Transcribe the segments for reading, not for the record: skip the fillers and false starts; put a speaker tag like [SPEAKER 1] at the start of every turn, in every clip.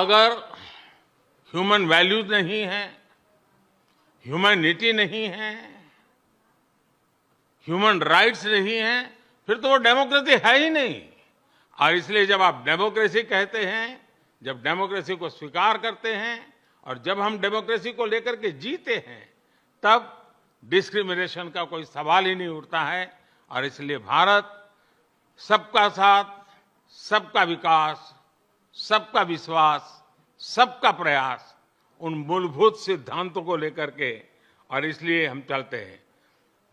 [SPEAKER 1] अगर human values नहीं है, ह्यूमैनिटी नहीं है, ह्यूमन राइट्स नहीं है, फिर तो वो डेमोक्रेसी है ही नहीं। और इसलिए जब आप डेमोक्रेसी कहते हैं, जब डेमोक्रेसी को स्वीकार करते हैं और जब हम डेमोक्रेसी को लेकर के जीते हैं, तब डिस्क्रिमिनेशन का कोई सवाल ही नहीं उठता है। और इसलिए भारत सबका साथ, सबका विकास, सबका विश्वास, सबका प्रयास, उन मूलभूत सिद्धांतों को लेकर के, और इसलिए हम चलते हैं।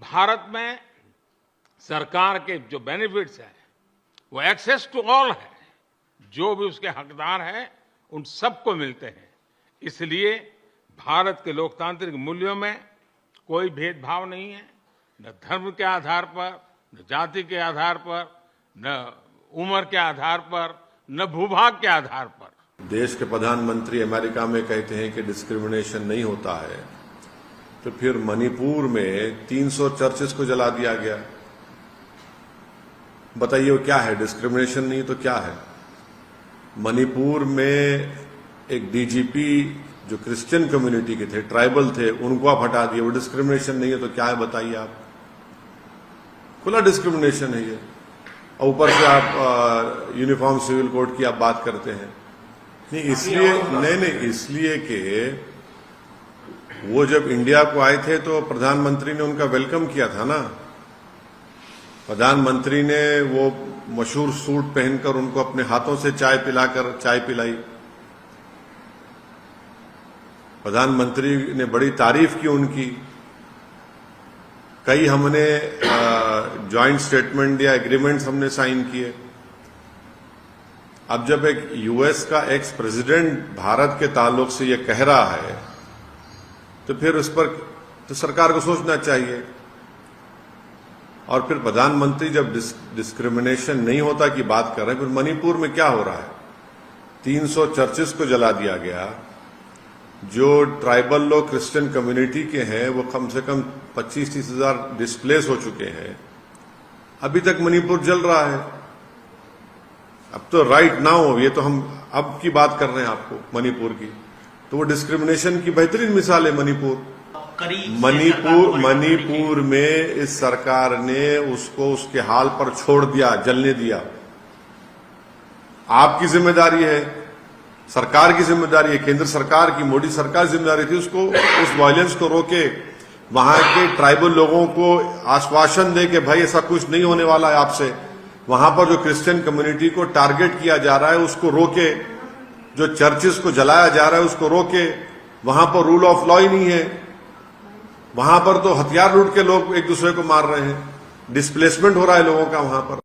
[SPEAKER 1] भारत में सरकार के जो बेनिफिट्स हैं वो एक्सेस टू ऑल है, जो भी उसके हकदार हैं उन सबको मिलते हैं। इसलिए भारत के लोकतांत्रिक मूल्यों में कोई भेदभाव नहीं है, न धर्म के आधार पर, न जाति के आधार पर, न उम्र के आधार पर, न भूभाग के आधार पर।
[SPEAKER 2] देश के प्रधानमंत्री अमेरिका में कहते हैं कि डिस्क्रिमिनेशन नहीं होता है, तो फिर मणिपुर में 300 चर्चेस को जला दिया गया। बताइए वो क्या है? डिस्क्रिमिनेशन नहीं तो क्या है? मणिपुर में एक डीजीपी जो क्रिश्चियन कम्युनिटी के थे, ट्राइबल थे, उनको आप हटा दिए, वो डिस्क्रिमिनेशन नहीं है तो क्या है? बताइए आप। खुला डिस्क्रिमिनेशन है ये। और ऊपर से आप यूनिफॉर्म सिविल कोड की आप बात करते हैं। नहीं इसलिए कि वो जब इंडिया को आए थे तो प्रधानमंत्री ने उनका वेलकम किया था ना। प्रधानमंत्री ने वो मशहूर सूट पहनकर उनको अपने हाथों से चाय पिलाई। प्रधानमंत्री ने बड़ी तारीफ की उनकी। कई हमने जॉइंट स्टेटमेंट या एग्रीमेंट्स हमने साइन किए। अब जब एक यूएस का एक्स प्रेसिडेंट भारत के ताल्लुक से ये कह रहा है, तो फिर उस पर तो सरकार को सोचना चाहिए। और फिर प्रधानमंत्री जब डिस्क्रिमिनेशन नहीं होता की बात कर रहे हैं, फिर मणिपुर में क्या हो रहा है? 300 चर्चेस को जला दिया गया। जो ट्राइबल लोग क्रिश्चियन कम्युनिटी के हैं वो कम से कम 25-30 हजार डिस्प्लेस हो चुके हैं। अभी तक मणिपुर जल रहा है। अब तो राइट नाउ, ये तो हम अब की बात कर रहे हैं आपको मणिपुर की, तो वो डिस्क्रिमिनेशन की बेहतरीन मिसाल है मणिपुर। मणिपुर में इस सरकार ने उसको उसके हाल पर छोड़ दिया, जलने दिया। आपकी जिम्मेदारी है, सरकार की जिम्मेदारी है, केंद्र सरकार की, मोदी सरकार की जिम्मेदारी थी उसको, उस वायलेंस को रोके, वहां के ट्राइबल लोगों को आश्वासन दे कि भाई ऐसा कुछ नहीं होने वाला है आपसे। वहां पर जो क्रिश्चियन कम्युनिटी को टारगेट किया जा रहा है उसको रोके, जो चर्चेस को जलाया जा रहा है उसको रोके। वहां पर रूल ऑफ लॉ ही नहीं है। वहां पर तो हथियार लूट के लोग एक दूसरे को मार रहे हैं, डिस्प्लेसमेंट हो रहा है लोगों का वहां पर।